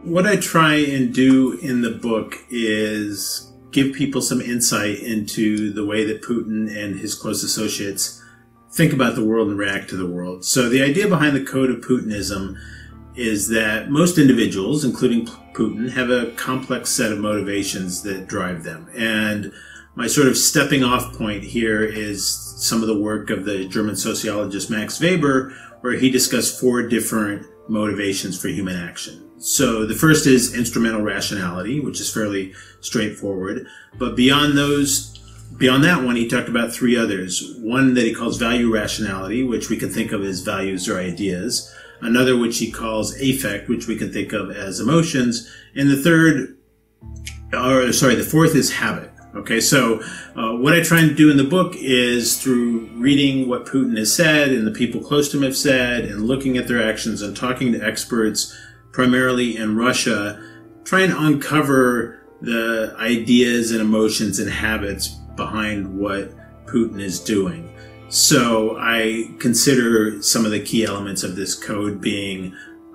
What I try and do in the book is give people some insight into the way that Putin and his close associates think about the world and react to the world. So the idea behind the Code of Putinism is that most individuals, including Putin, have a complex set of motivations that drive them. And my sort of stepping off point here is some of the work of the German sociologist Max Weber, where he discussed 4 different motivations for human action. So the first is instrumental rationality, which is fairly straightforward. But beyond that one, he talked about 3 others. One that he calls value rationality, which we can think of as values or ideas. Another which he calls affect, which we can think of as emotions. And the fourth is habit. Okay, so what I try and do in the book is, through reading what Putin has said and the people close to him have said and looking at their actions and talking to experts, primarily in Russia, try and uncover the ideas and emotions and habits behind what Putin is doing. So I consider some of the key elements of this code being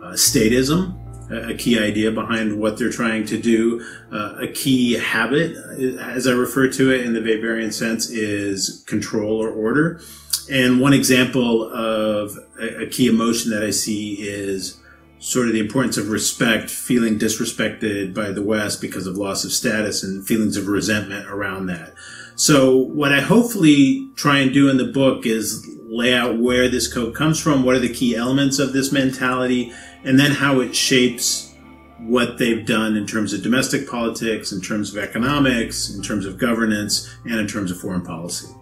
statism, a key idea behind what they're trying to do. A key habit, as I refer to it in the Weberian sense, is control or order. And one example of a key emotion that I see is sort of the importance of respect, feeling disrespected by the West because of loss of status and feelings of resentment around that. So what I hopefully try and do in the book is lay out where this code comes from, what are the key elements of this mentality, and then how it shapes what they've done in terms of domestic politics, in terms of economics, in terms of governance, and in terms of foreign policy.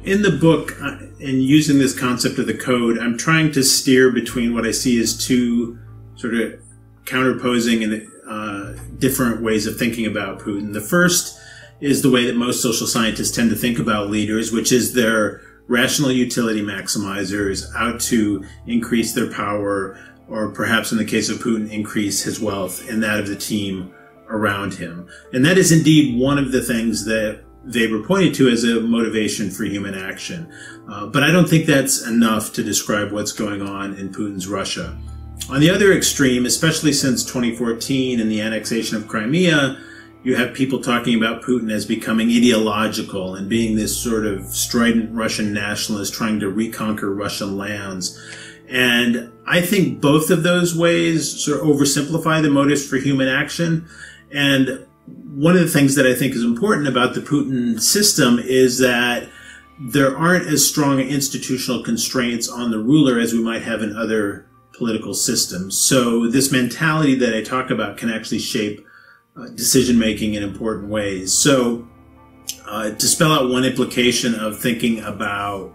In the book, in using this concept of the code, I'm trying to steer between what I see as 2 sort of counterposing and different ways of thinking about Putin. The first is the way that most social scientists tend to think about leaders, which is they're rational utility maximizers out to increase their power, or perhaps in the case of Putin, increase his wealth and that of the team around him. And that is indeed one of the things that Weber pointed to as a motivation for human action. But I don't think that's enough to describe what's going on in Putin's Russia. On the other extreme, especially since 2014 and the annexation of Crimea, you have people talking about Putin as becoming ideological and being this sort of strident Russian nationalist trying to reconquer Russian lands. And I think both of those ways sort of oversimplify the motives for human action. And one of the things that I think is important about the Putin system is that there aren't as strong institutional constraints on the ruler as we might have in other political systems. So this mentality that I talk about can actually shape decision-making in important ways. So to spell out one implication of thinking about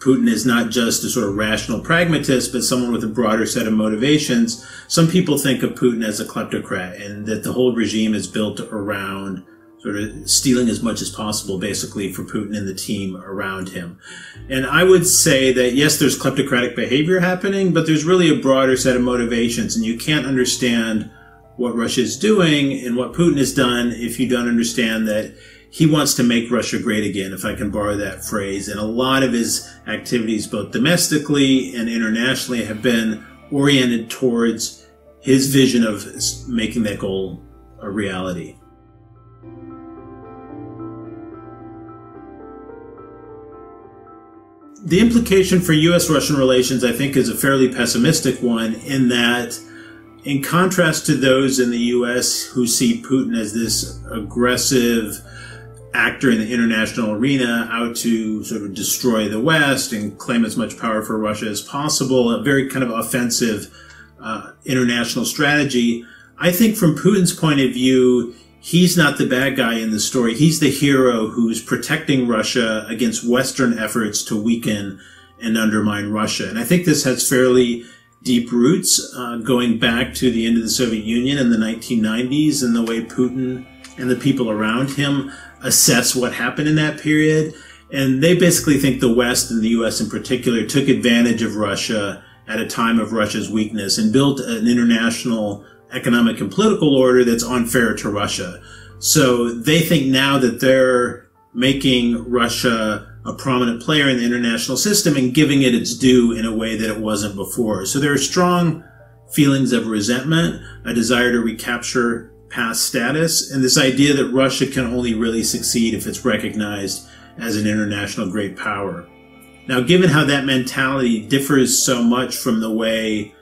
Putin is not just a sort of rational pragmatist, but someone with a broader set of motivations. Some people think of Putin as a kleptocrat, and that the whole regime is built around sort of stealing as much as possible, basically, for Putin and the team around him. And I would say that, yes, there's kleptocratic behavior happening, but there's really a broader set of motivations, and you can't understand what Russia is doing and what Putin has done if you don't understand that he wants to make Russia great again, if I can borrow that phrase. And a lot of his activities, both domestically and internationally, have been oriented towards his vision of making that goal a reality. The implication for U.S. Russian relations, I think, is a fairly pessimistic one, in that, in contrast to those in the U.S. who see Putin as this aggressive actor in the international arena out to sort of destroy the West and claim as much power for Russia as possible, a very kind of offensive international strategy, I think from Putin's point of view, he's not the bad guy in the story. He's the hero who's protecting Russia against Western efforts to weaken and undermine Russia. And I think this has fairly deep roots going back to the end of the Soviet Union in the 1990s, and the way Putin and the people around him assess what happened in that period. And they basically think the West, and the U.S. in particular, took advantage of Russia at a time of Russia's weakness and built an international economic and political order that's unfair to Russia. So they think now that they're making Russia a prominent player in the international system and giving it its due in a way that it wasn't before. So there are strong feelings of resentment, a desire to recapture past status, and this idea that Russia can only really succeed if it's recognized as an international great power. Now, given how that mentality differs so much from the way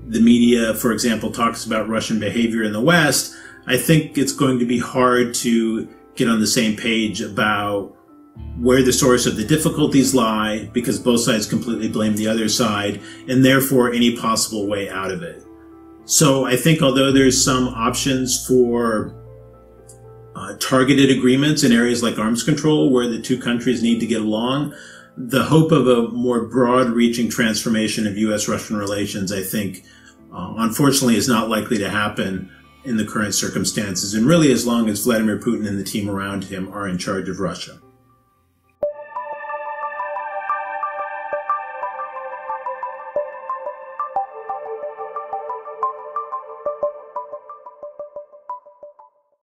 the media, for example, talks about Russian behavior in the West, I think it's going to be hard to get on the same page about where the source of the difficulties lie, because both sides completely blame the other side, and therefore any possible way out of it. So I think although there's some options for targeted agreements in areas like arms control where the two countries need to get along, the hope of a more broad-reaching transformation of U.S. Russian relations, I think, unfortunately is not likely to happen in the current circumstances, and really as long as Vladimir Putin and the team around him are in charge of Russia.